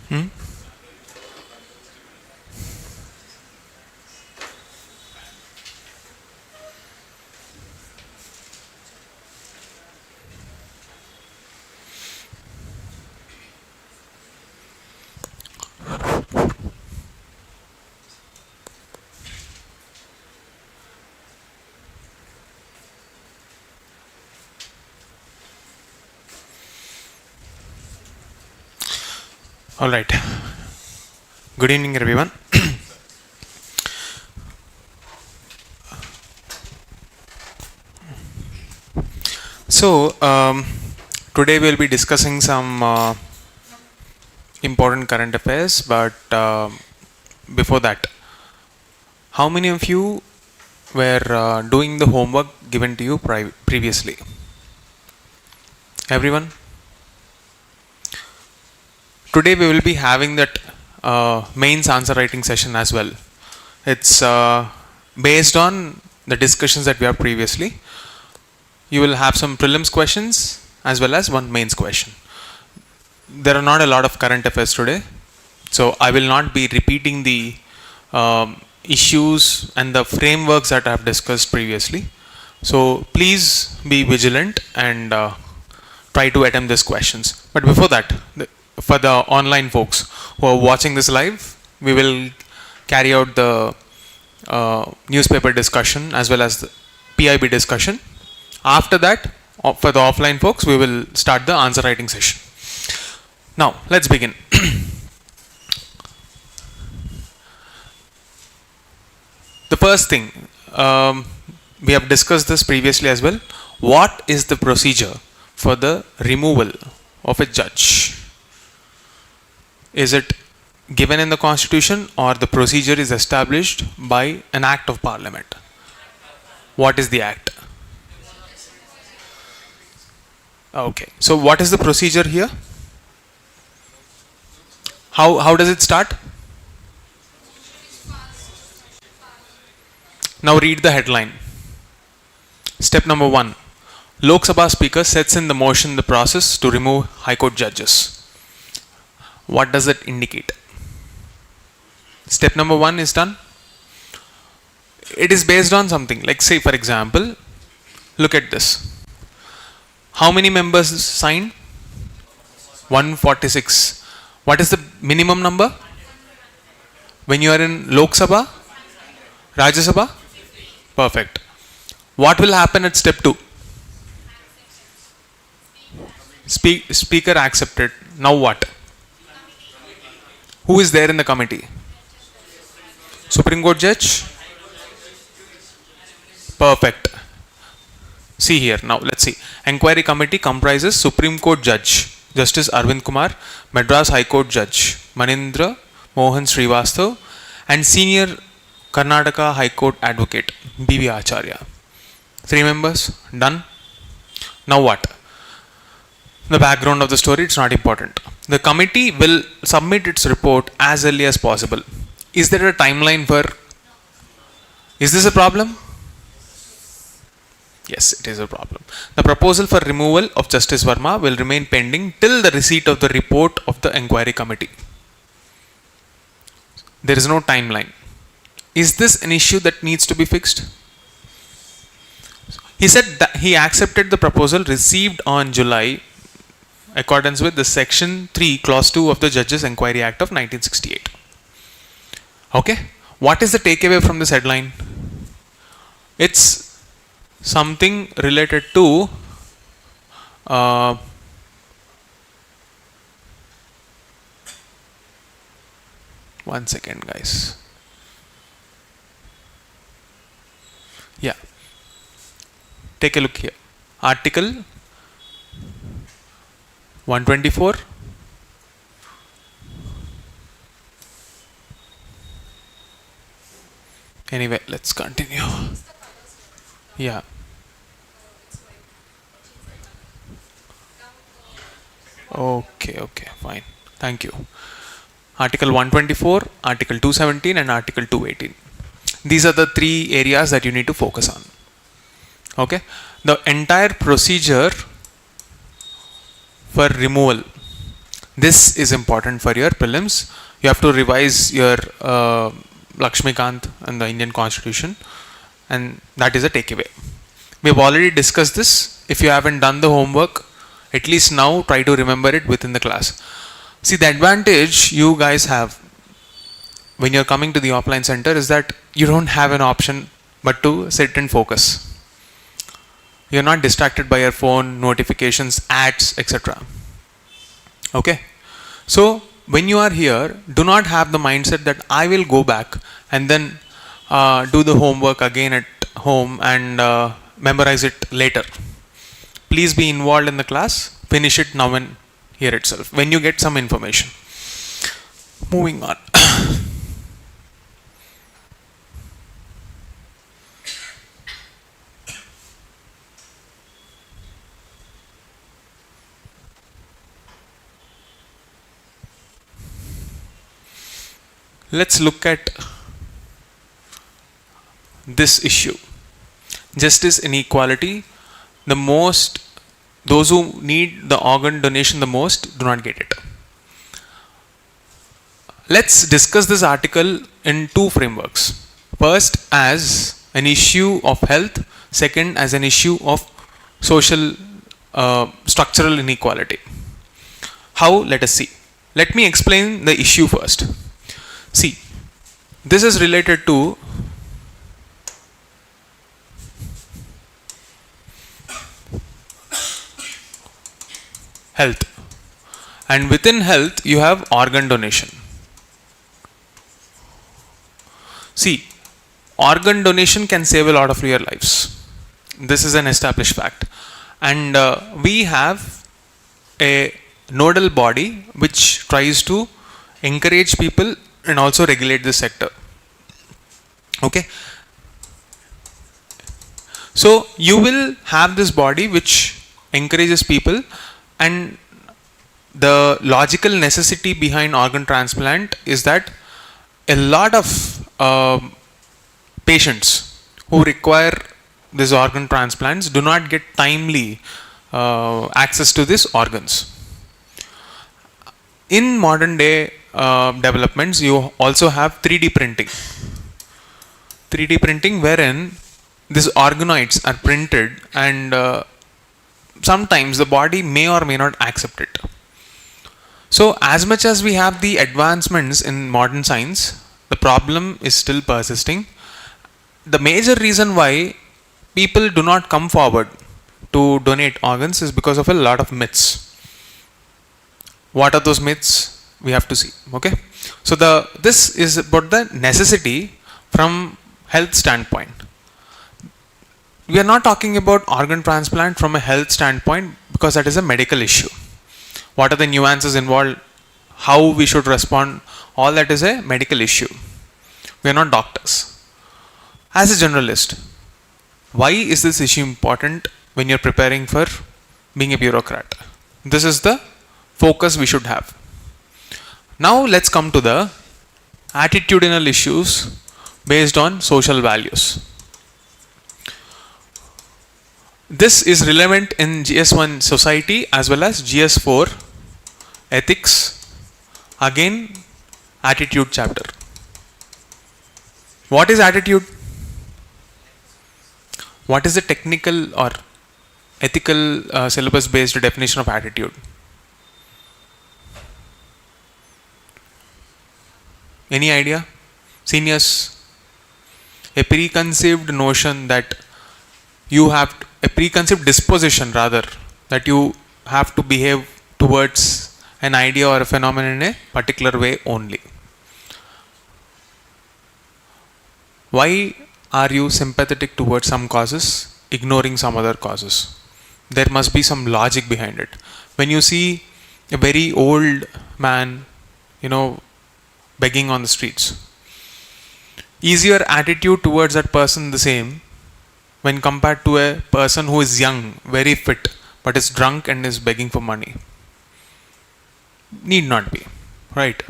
Hmm? All right. Good evening, everyone. So, today we'll be discussing some important current affairs, but before that, how many of you were doing the homework given to you previously? Everyone? Today we will be having that mains answer writing session as well. It's based on the discussions that we have previously. You will have some prelims questions as well as one mains question. There are not a lot of current affairs today, so I will not be repeating the issues and the frameworks that I have discussed previously. So please be vigilant and try to attempt these questions. But before that, for the online folks who are watching this live, we will carry out the newspaper discussion as well as the PIB discussion. After that, for the offline folks, we will start the answer writing session. Now, let's begin. The first thing, we have discussed this previously as well. What is the procedure for the removal of a judge? Is it given in the constitution or the procedure is established by an act of parliament? What is the act? Okay, so what is the procedure here? How does it start? Now read the headline. Step number 1. Lok Sabha Speaker sets in the motion the process to remove High Court judges. What does it indicate? Step number 1 is done. It is based on something. Like, say for example, look at this. How many members signed? 146. What is the minimum number? When you are in Lok Sabha? Rajya Sabha? Perfect. What will happen at step 2? Speaker accepted. Now what? Who is there in the committee? Supreme Court judge? Perfect. See here. Now let's see. Enquiry committee comprises Supreme Court judge Justice Arvind Kumar, Madras High Court judge Manindra Mohan Srivastav, and senior Karnataka High Court advocate B.V. Acharya. 3 members. Done. Now what? The background of the story, it's not important. The committee will submit its report as early as possible. Is there a timeline for? Is this a problem? Yes, it is a problem. The proposal for removal of Justice Verma will remain pending till the receipt of the report of the enquiry committee. There is no timeline. Is this an issue that needs to be fixed? He said that he accepted the proposal received on July accordance with the section 3 clause 2 of the Judges Enquiry Act of 1968. Okay, what is the takeaway from this headline? It's something related to one second guys. Yeah, take a look here. Article 124. Anyway, let's continue. Yeah. Okay, fine. Thank you. Article 124, Article 217 and Article 218. These are the 3 areas that you need to focus on. Okay. The entire procedure for removal. This is important for your prelims. You have to revise your Lakshmikant and the Indian Constitution, and that is a takeaway. We have already discussed this. If you haven't done the homework, at least now try to remember it within the class. See, the advantage you guys have when you're coming to the offline center is that you don't have an option but to sit and focus. You're not distracted by your phone, notifications, ads, etc. Okay? So, when you are here, do not have the mindset that I will go back and then do the homework again at home and memorize it later. Please be involved in the class, finish it now and here itself, when you get some information. Moving on. Let's look at this issue. Justice inequality. Those who need the organ donation the most do not get it. Let's discuss this article in two frameworks. First, as an issue of health. Second, as an issue of social structural inequality. How? Let us see. Let me explain the issue first. See, this is related to health, and within health you have organ donation. See, organ donation can save a lot of your lives. This is an established fact, and we have a nodal body which tries to encourage people and also regulate this sector. Okay, so you will have this body which encourages people, and the logical necessity behind organ transplant is that a lot of patients who require these organ transplants do not get timely access to these organs. In modern day developments, you also have 3D printing. 3D printing wherein these organoids are printed, and sometimes the body may or may not accept it. So as much as we have the advancements in modern science, the problem is still persisting. The major reason why people do not come forward to donate organs is because of a lot of myths. What are those myths? We have to see. Okay, so this is about the necessity from health standpoint. We are not talking about organ transplant from a health standpoint because that is a medical issue. What are the nuances involved, how we should respond, all that is a medical issue. We are not doctors. As a generalist, why is this issue important when you're preparing for being a bureaucrat? This is the focus we should have. Now let's come to the attitudinal issues based on social values. This is relevant in GS1 society as well as GS4 ethics. Again, attitude chapter. What is attitude? What is the technical or ethical syllabus based definition of attitude? Any idea? Seniors? A preconceived notion that you have a preconceived disposition rather that you have to behave towards an idea or a phenomenon in a particular way only. Why are you sympathetic towards some causes, ignoring some other causes? There must be some logic behind it. When you see a very old man, begging on the streets, is your attitude towards that person the same when compared to a person who is young, very fit, but is drunk and is begging for money? Need not be, right?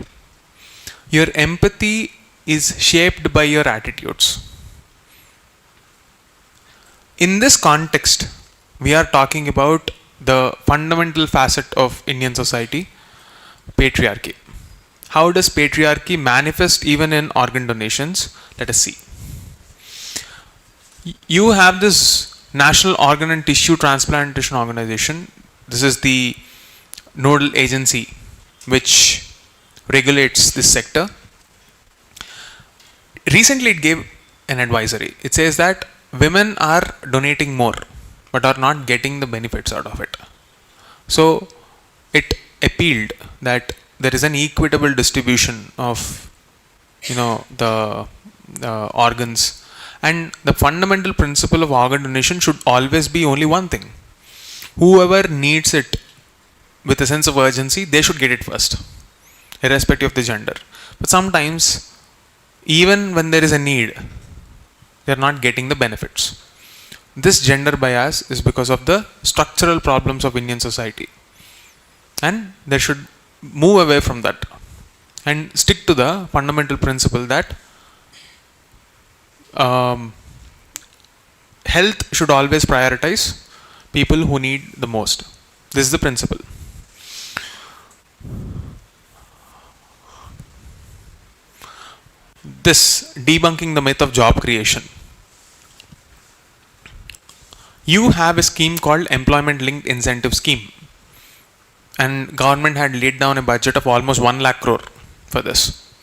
Your empathy is shaped by your attitudes. In this context, we are talking about the fundamental facet of Indian society, Patriarchy. How does patriarchy manifest even in organ donations? Let us see. You have this National Organ and Tissue Transplantation Organization. This is the nodal agency which regulates this sector. Recently it gave an advisory. It says that women are donating more but are not getting the benefits out of it. So it appealed that there is an equitable distribution of the organs, and the fundamental principle of organ donation should always be only one thing: whoever needs it with a sense of urgency, they should get it first, irrespective of the gender. But sometimes, even when there is a need, they are not getting the benefits. This gender bias is because of the structural problems of Indian society, and they should move away from that and stick to the fundamental principle that health should always prioritize people who need the most. This is the principle. This debunking the myth of job creation. You have a scheme called Employment Linked Incentive Scheme, and government had laid down a budget of almost 1 lakh crore for this.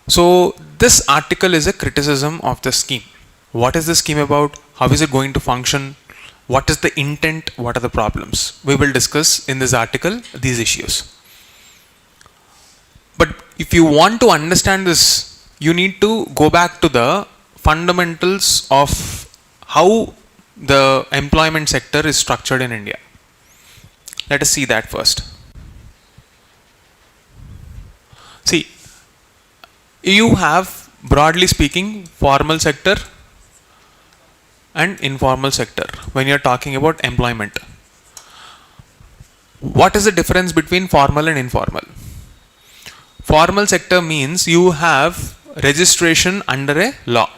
So this article is a criticism of the scheme. What is the scheme about? How is it going to function? What is the intent? What are the problems? We will discuss in this article these issues. But if you want to understand this, you need to go back to the fundamentals of how the employment sector is structured in India. Let us see that first. See, you have, broadly speaking, formal sector and informal sector when you are talking about employment. What is the difference between formal and informal? Formal sector means you have registration under a law.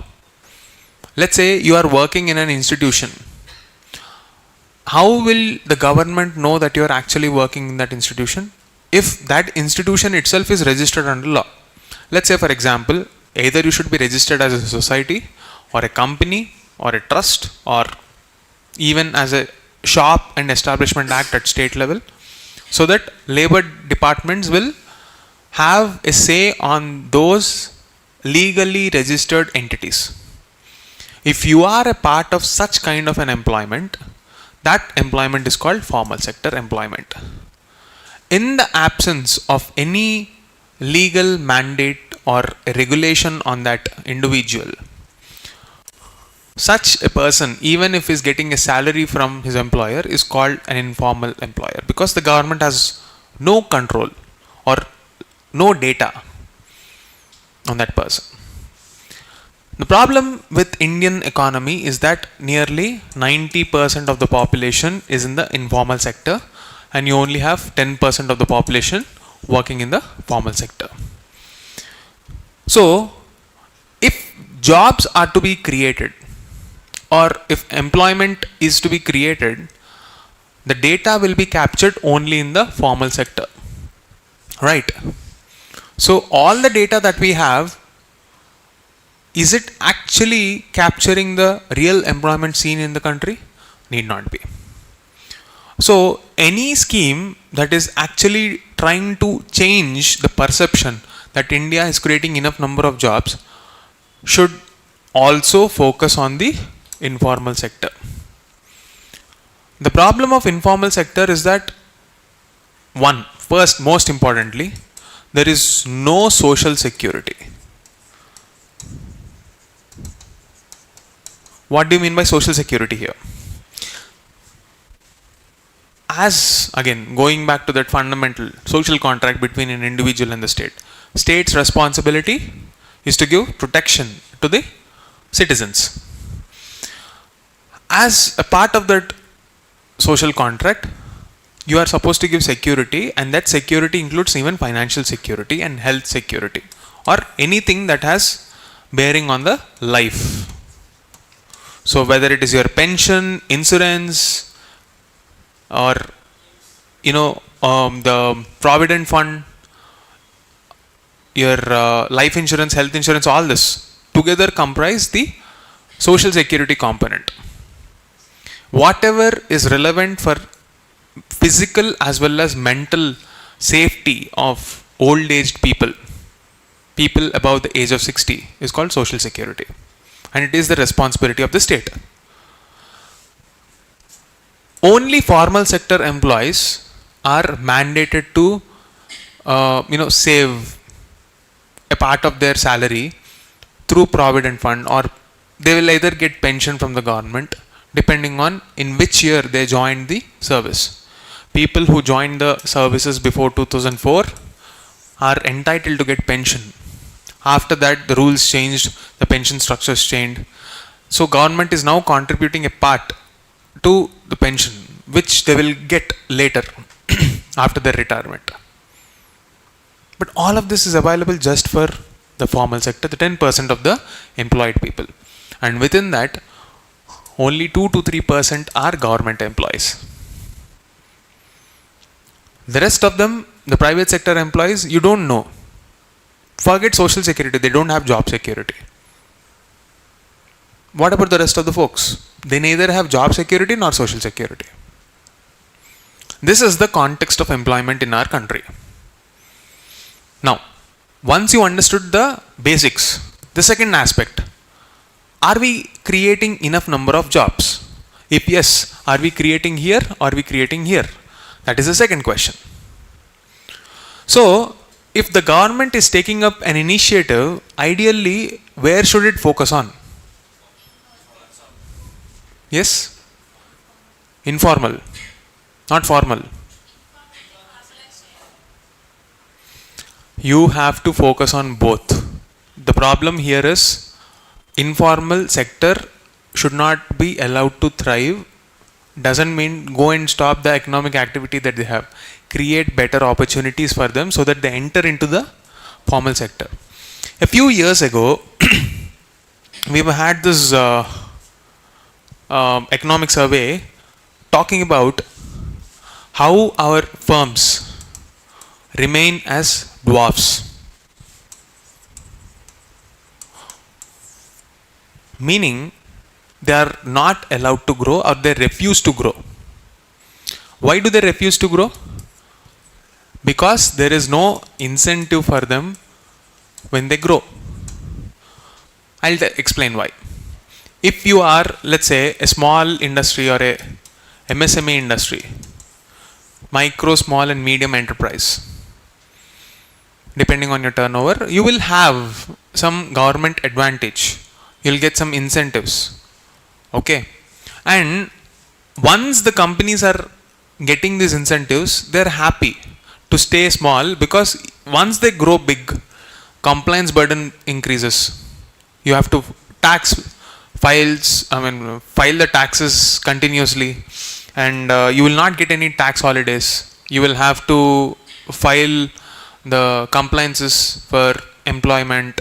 Let's say you are working in an institution. How will the government know that you are actually working in that institution? If that institution itself is registered under law. Let's say, for example, either you should be registered as a society or a company or a trust or even as a shop and establishment act at state level, so that labor departments will have a say on those legally registered entities. If you are a part of such kind of an employment, that employment is called formal sector employment. In the absence of any legal mandate or regulation on that individual, such a person, even if he is getting a salary from his employer, is called an informal employer, because the government has no control or no data on that person. The problem with Indian economy is that nearly 90% of the population is in the informal sector, and you only have 10% of the population working in the formal sector. So, if jobs are to be created, or if employment is to be created, the data will be captured only in the formal sector, right? So all the data that we have, is it actually capturing the real employment scene in the country? Need not be. So any scheme that is actually trying to change the perception that India is creating enough number of jobs should also focus on the informal sector. The problem of informal sector is that, first, most importantly, there is no social security. What do you mean by social security here? As, again, going back to that fundamental social contract between an individual and the state, state's responsibility is to give protection to the citizens. As a part of that social contract, you are supposed to give security, and that security includes even financial security and health security, or anything that has bearing on the life. So whether it is your pension, insurance, or the provident fund, your life insurance, health insurance, all this together comprise the social security component. Whatever is relevant for physical as well as mental safety of old aged people, people above the age of 60, is called social security, and it is the responsibility of the state. Only formal sector employees are mandated to save a part of their salary through provident fund, or they will either get pension from the government depending on in which year they joined the service. People who joined the services before 2004 are entitled to get pension. After that, the rules changed, the pension structures changed. So government is now contributing a part to the pension which they will get later after their retirement. But all of this is available just for the formal sector, the 10% of the employed people. And within that, only 2 to 3% are government employees. The rest of them, the private sector employees, you don't know. Forget social security, they don't have job security. What about the rest of the folks? They neither have job security nor social security. This is the context of employment in our country. Now, once you understood the basics, the second aspect, are we creating enough number of jobs? If yes, are we creating here or are we creating here? That is the second question. So, if the government is taking up an initiative, ideally, where should it focus on? Yes? Informal, not formal. You have to focus on both. The problem here is informal sector should not be allowed to thrive. Doesn't mean go and stop the economic activity that they have. Create better opportunities for them so that they enter into the formal sector. A few years ago, we've had this economic survey talking about how our firms remain as dwarfs. Meaning, they are not allowed to grow or they refuse to grow. Why do they refuse to grow? Because there is no incentive for them when they grow. I'll explain why. If you are, let's say, a small industry or a MSME industry, micro, small and medium enterprise, depending on your turnover, you will have some government advantage. You'll get some incentives. Okay. And once the companies are getting these incentives, they're happy to stay small because once they grow big, compliance burden increases. You have to file the taxes continuously, and you will not get any tax holidays. You will have to file the compliances for employment,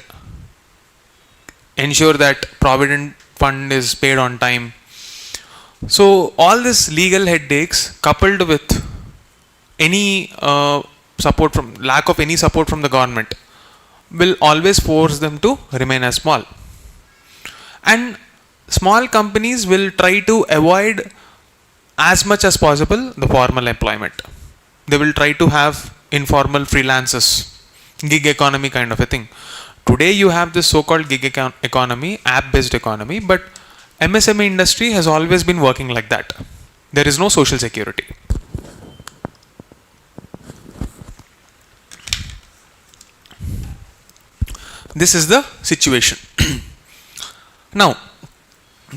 ensure that provident fund is paid on time. So all this legal headaches coupled with any lack of any support from the government will always force them to remain as small. And small companies will try to avoid as much as possible the formal employment. They will try to have informal freelancers, gig economy kind of a thing. Today you have this so-called gig economy, app-based economy, but MSME industry has always been working like that. There is no social security. This is the situation. Now,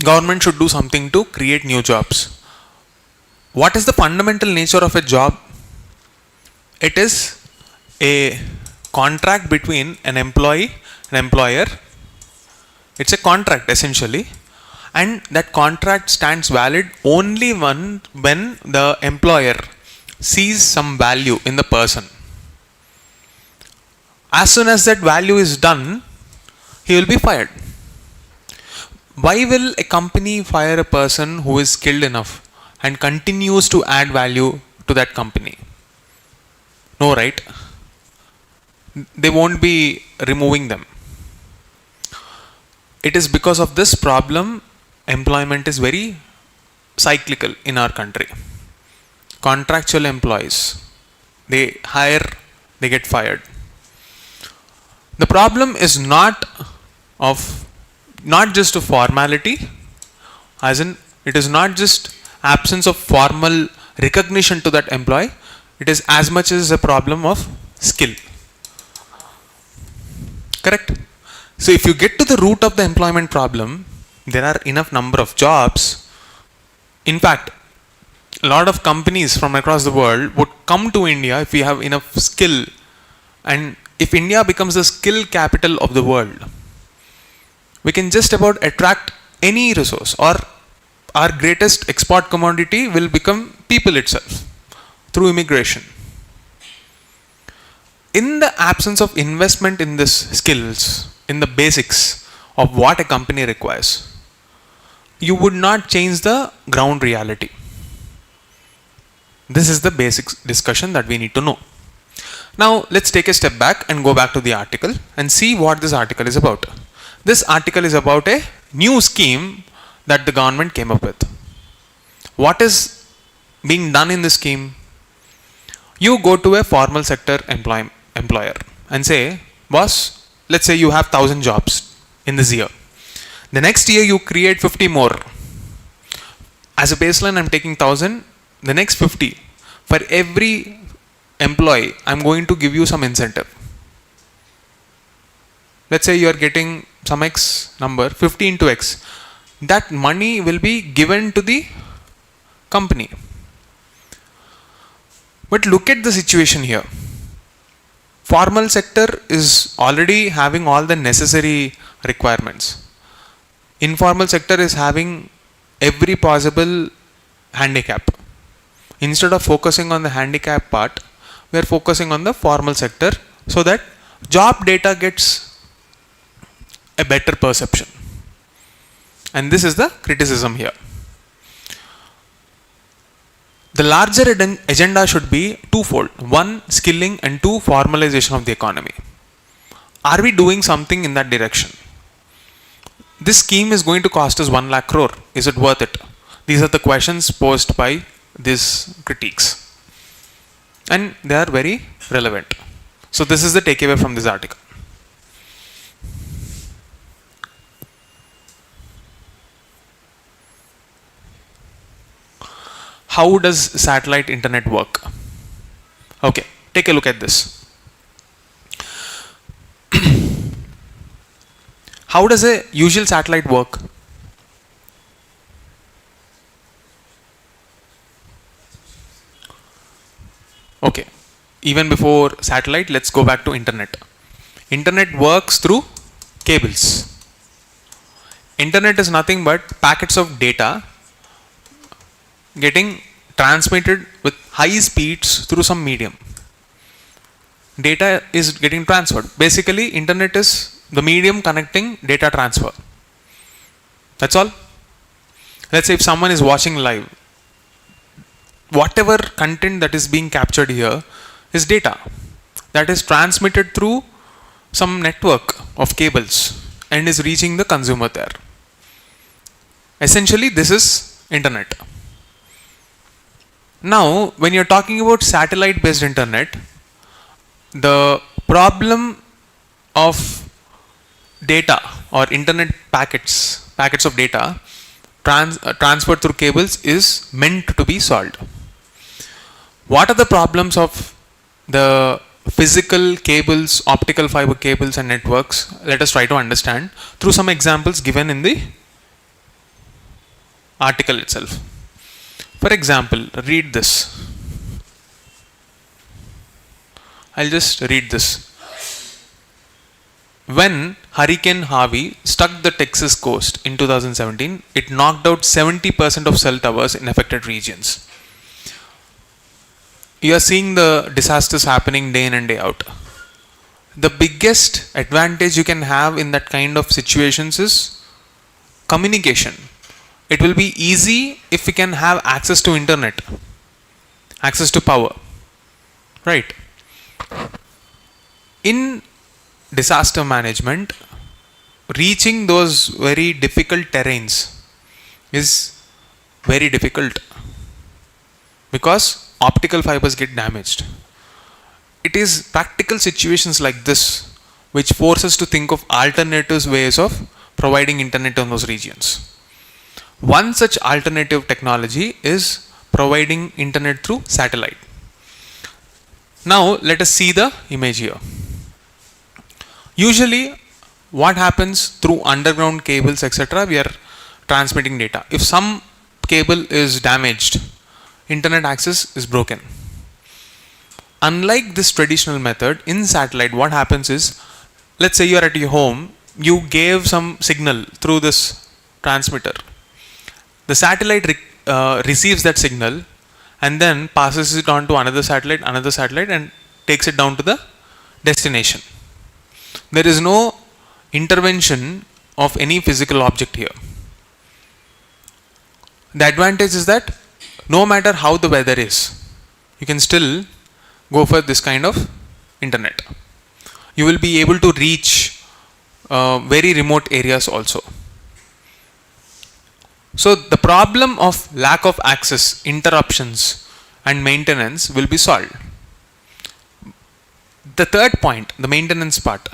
government should do something to create new jobs. What is the fundamental nature of a job? It is a contract between an employee and employer. It's a contract essentially, and that contract stands valid only when the employer sees some value in the person. As soon as that value is done, he will be fired. Why will a company fire a person who is skilled enough and continues to add value to that company? No, right? They won't be removing them. It is because of this problem, employment is very cyclical in our country. Contractual employees, they hire, they get fired. The problem is not just a formality, as in it is not just absence of formal recognition to that employee, it is as much as a problem of skill. Correct? So if you get to the root of the employment problem, there are enough number of jobs. In fact, a lot of companies from across the world would come to India if we have enough skill, and if India becomes the skill capital of the world, we can just about attract any resource, or our greatest export commodity will become people itself through immigration. In the absence of investment in this skills, in the basics of what a company requires, you would not change the ground reality. This is the basic discussion that we need to know. Now let's take a step back and go back to the article and see what this article is about. This article is about a new scheme that the government came up with. What is being done in this scheme? You go to a formal sector employer and say, boss, let's say you have 1,000 jobs in this year. The next year you create 50 more. As a baseline, I'm taking 1,000. The next 50. For every employee, I'm going to give you some incentive. Let's say you are getting some X number, 50 into X. That money will be given to the company. But look at the situation here. Formal sector is already having all the necessary requirements. Informal sector is having every possible handicap. Instead of focusing on the handicap part, we are focusing on the formal sector so that job data gets a better perception. And this is the criticism here. The larger agenda should be twofold. One, skilling, and two, formalization of the economy. Are we doing something in that direction? This scheme is going to cost us 1 lakh crore. Is it worth it? These are the questions posed by these critiques. And they are very relevant. So this is the takeaway from this article. How does satellite internet work? Okay, take a look at this. How does a usual satellite work? Okay, even before satellite, let's go back to internet. Internet works through cables. Internet is nothing but packets of data getting transmitted with high speeds through some medium. Data is getting transferred. Basically, internet is the medium connecting data transfer. That's all. Let's say if someone is watching live, whatever content that is being captured here is data that is transmitted through some network of cables and is reaching the consumer there. Essentially, this is internet. Now, when you're talking about satellite based internet, the problem of data or internet packets of data transferred through cables is meant to be solved. What are the problems of the physical cables, optical fiber cables and networks? Let us try to understand through some examples given in the article itself. For example, read this. I'll just read this. When Hurricane Harvey struck the Texas coast in 2017, it knocked out 70% of cell towers in affected regions. You are seeing the disasters happening day in and day out. The biggest advantage you can have in that kind of situations is communication. It will be easy if we can have access to internet, access to power, right? In disaster management, reaching those very difficult terrains is very difficult because optical fibers get damaged. It is practical situations like this which force us to think of alternative ways of providing internet in those regions. One such alternative technology is providing internet through satellite. Now let us see the image here. Usually what happens through underground cables, etc., we are transmitting data. If some cable is damaged, internet access is broken. Unlike this traditional method, in satellite what happens is, let's say you are at your home, you gave some signal through this transmitter. The satellite receives that signal and then passes it on to another satellite, and takes it down to the destination. There is no intervention of any physical object here. The advantage is that no matter how the weather is, you can still go for this kind of internet. You will be able to reach very remote areas also. So the problem of lack of access, interruptions and maintenance will be solved. The third point, the maintenance part,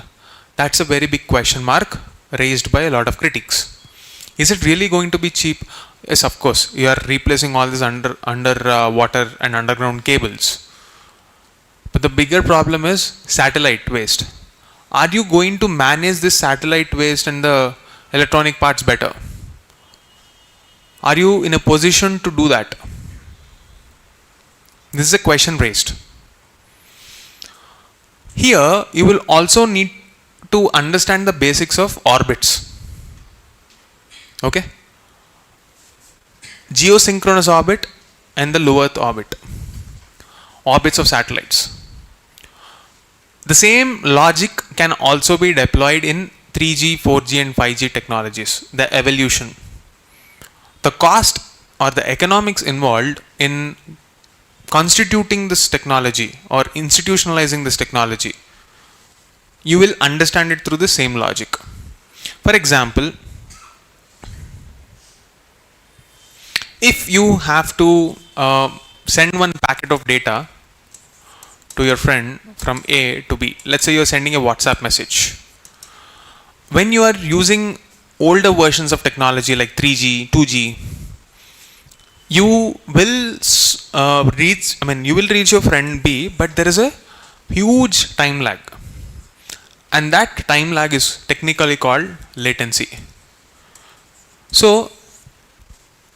that's a very big question mark raised by a lot of critics. Is it really going to be cheap? Yes, of course. You are replacing all these water and underground cables. But the bigger problem is satellite waste. Are you going to manage this satellite waste and the electronic parts better? Are you in a position to do that? This is a question raised. Here you will also need to understand the basics of orbits. Okay? Geosynchronous orbit and the low Earth orbit. Orbits of satellites. The same logic can also be deployed in 3G, 4G and 5G technologies, the evolution. The cost or the economics involved in constituting this technology or institutionalizing this technology, you will understand it through the same logic. For example, if you have to send one packet of data to your friend from A to B, let's say you are sending a WhatsApp message. When you are using older versions of technology like 3G, 2G, you will reach your friend B, but there is a huge time lag, and that time lag is technically called latency. So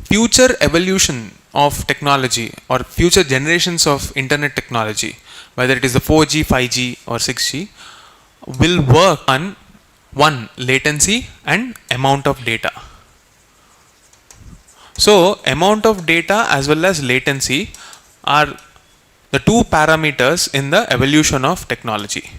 future evolution of technology or future generations of internet technology, whether it is the 4G, 5G or 6G, will work on one, latency and amount of data. So amount of data as well as latency are the two parameters in the evolution of technology.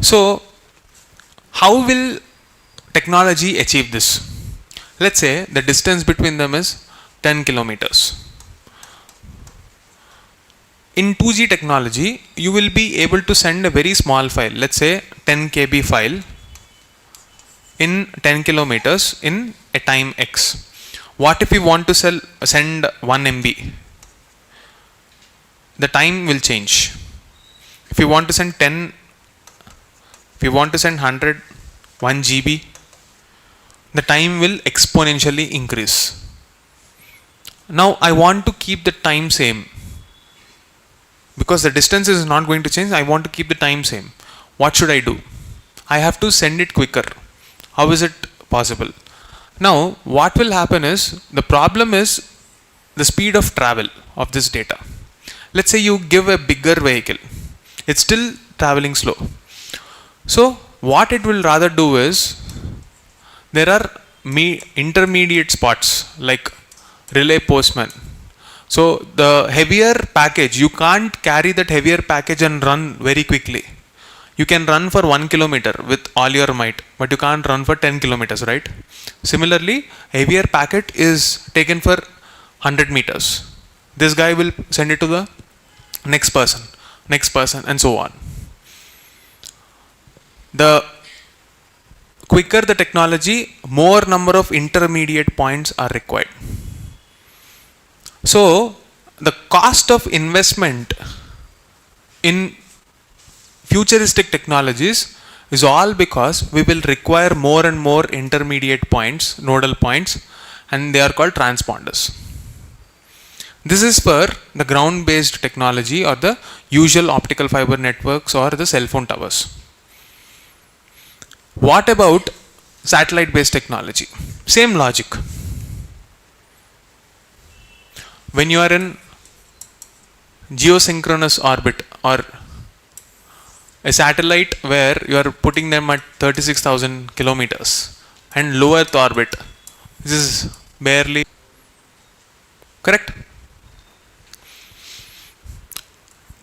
So how will technology achieve this? Let's say the distance between them is 10 kilometers. In 2G technology, you will be able to send a very small file, let's say 10 KB file in 10 kilometers in a time X. What if we want to send 1 MB? The time will change. If you want to send 100, 1 GB, the time will exponentially increase. Now I want to keep the time same. Because the distance is not going to change, I want to keep the time same. What should I do? I have to send it quicker. How is it possible? Now what will happen is, the problem is the speed of travel of this data. Let's say you give a bigger vehicle, it's still traveling slow. So what it will rather do is, there are intermediate spots like relay postman. So the heavier package, you can't carry that heavier package and run very quickly. You can run for 1 kilometer with all your might, but you can't run for 10 kilometers, right? Similarly, heavier packet is taken for 100 meters. This guy will send it to the next person, and so on. The quicker the technology, more number of intermediate points are required. So the cost of investment in futuristic technologies is all because we will require more and more intermediate points, nodal points, and they are called transponders. This is for the ground based technology or the usual optical fiber networks or the cell phone towers. What about satellite based technology? Same logic. When you are in geosynchronous orbit or a satellite where you are putting them at 36,000 kilometers and low Earth orbit, this is barely correct.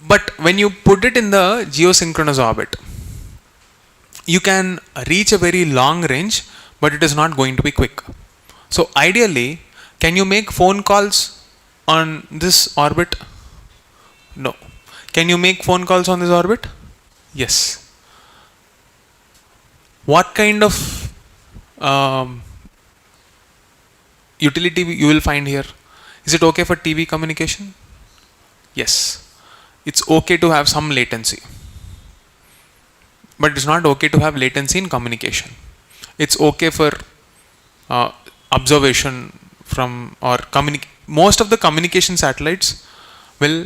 But when you put it in the geosynchronous orbit, you can reach a very long range, but it is not going to be quick. So ideally, can you make phone calls on this orbit? No. Can you make phone calls on this orbit? Yes. What kind of utility you will find here? Is it okay for TV communication? Yes. It's okay to have some latency, but it's not okay to have latency in communication. It's okay for observation from or most of the communication satellites will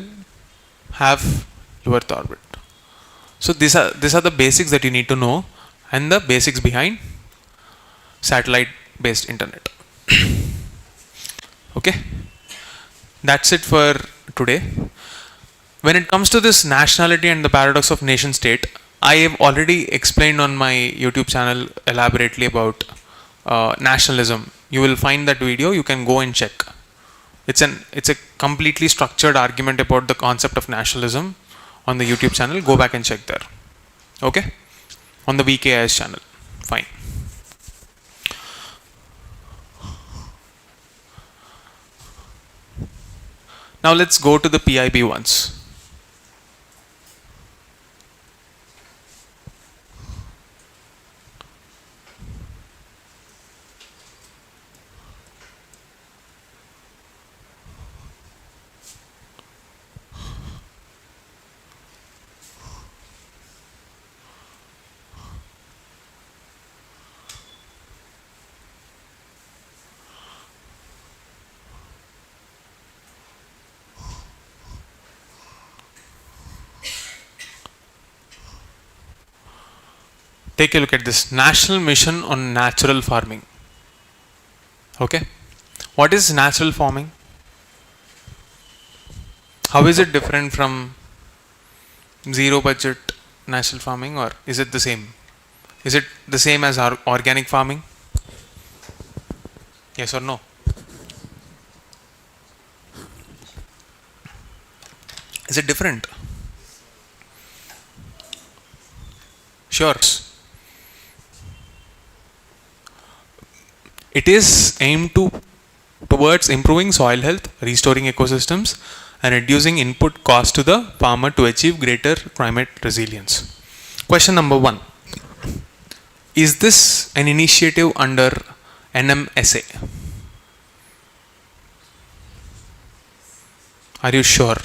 have low Earth orbit. So these are the basics that you need to know, and the basics behind satellite based internet. Okay, that's it for today. When it comes to this nationality and the paradox of nation state, I have already explained on my YouTube channel elaborately about nationalism. You will find that video, you can go and check. It's a completely structured argument about the concept of nationalism on the YouTube channel. Go back and check there. Okay? On the VKIS channel. Fine. Now let's go to the PIB ones. Take a look at this National Mission on Natural Farming. Okay, what is natural farming? How is it different from zero budget natural farming, or is it the same? Is it the same as our organic farming? Yes or no? Is it different? Sure. It is aimed towards improving soil health, restoring ecosystems, and reducing input cost to the farmer to achieve greater climate resilience. Question number 1. Is this an initiative under NMSA? Are you sure?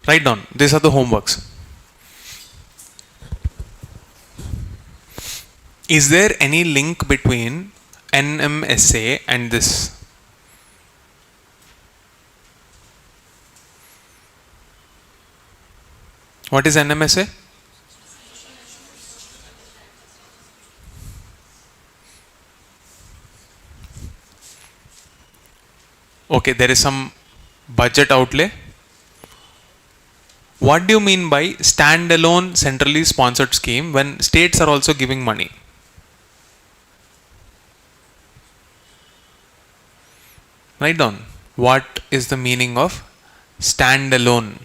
Write down. These are the homeworks. Is there any link between NMSA and this? What is NMSA? Okay, there is some budget outlay. What do you mean by standalone centrally sponsored scheme when states are also giving money? Write down. What is the meaning of standalone?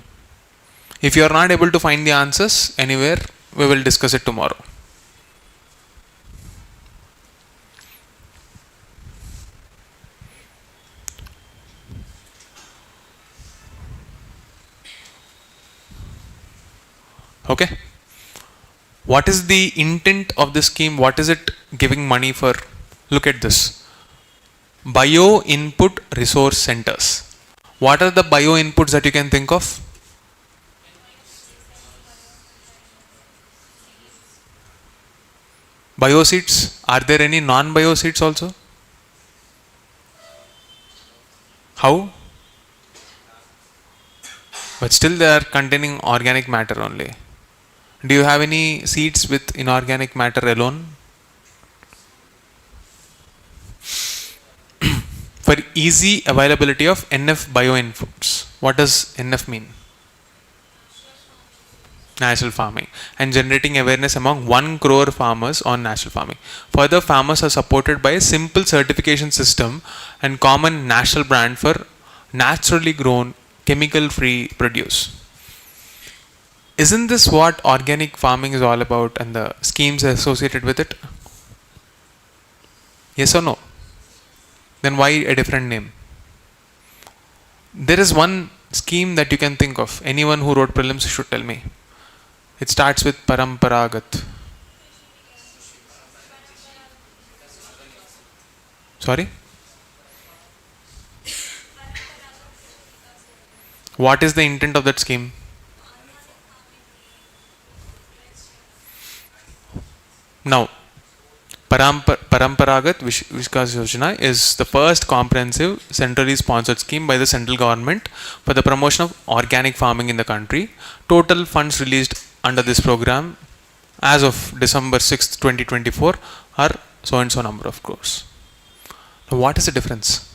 If you are not able to find the answers anywhere, we will discuss it tomorrow. Okay. What is the intent of this scheme? What is it giving money for? Look at this. Bio input resource centers. What are the bio inputs that you can think of? Bio seeds. Are there any non-bio seeds also? How? But still they are containing organic matter only. Do you have any seeds with inorganic matter alone? For easy availability of NF bio inputs. What does NF mean? Natural farming, and generating awareness among 1 crore farmers on natural farming. Further, farmers are supported by a simple certification system and common national brand for naturally grown, chemical free produce. Isn't this what organic farming is all about and the schemes associated with it? Yes or no? Then why a different name? There is one scheme that you can think of. Anyone who wrote prelims should tell me. It starts with Paramparagat. Sorry? What is the intent of that scheme? Now, Paramparagat Vikas Yojana is the first comprehensive centrally sponsored scheme by the central government for the promotion of organic farming in the country. Total funds released under this program as of December 6th, 2024 are so and so number of crores. Now, what is the difference?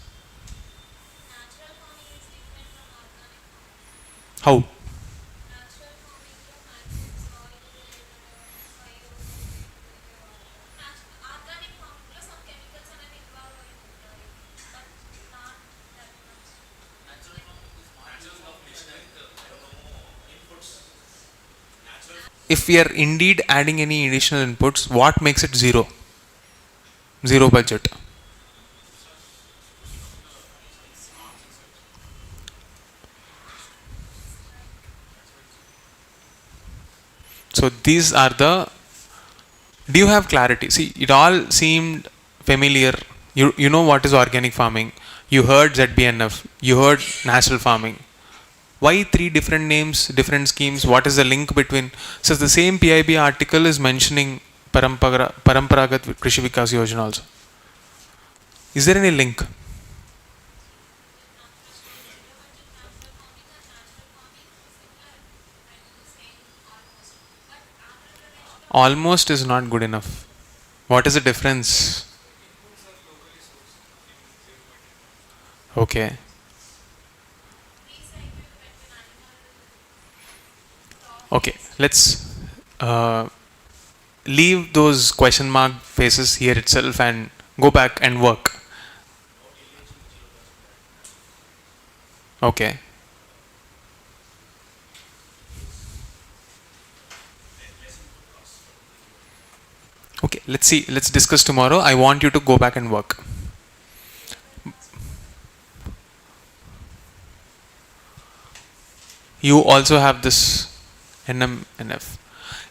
How? If we are indeed adding any additional inputs, what makes it zero? Zero budget. So these are the. Do you have clarity? See, it all seemed familiar. You know what is organic farming. You heard ZBNF. You heard natural farming. Why three different names, different schemes? What is the link between? So the same PIB article is mentioning Paramparagat Krishi Vikas Yojana also. Is there any link? Almost is not good enough. What is the difference? Okay. Okay, let's leave those question mark faces here itself and go back and work. Okay. Okay, let's see. Let's discuss tomorrow. I want you to go back and work. You also have this NF.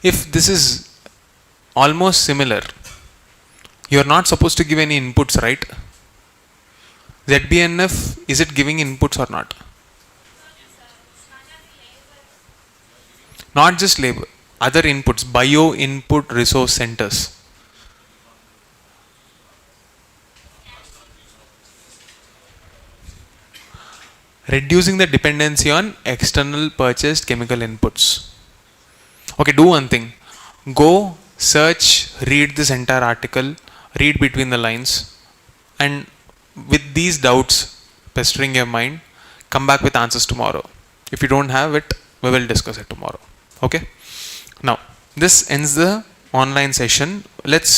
If this is almost similar, you are not supposed to give any inputs, right? ZBNF, is it giving inputs or not? Not just labor, other inputs, bio input resource centers. Reducing the dependency on external purchased chemical inputs. Okay, do one thing. Go search, read this entire article, read between the lines, and with these doubts pestering your mind, come back with answers tomorrow. If you don't have it, we will discuss it tomorrow. Okay? Now, this ends the online session. Let's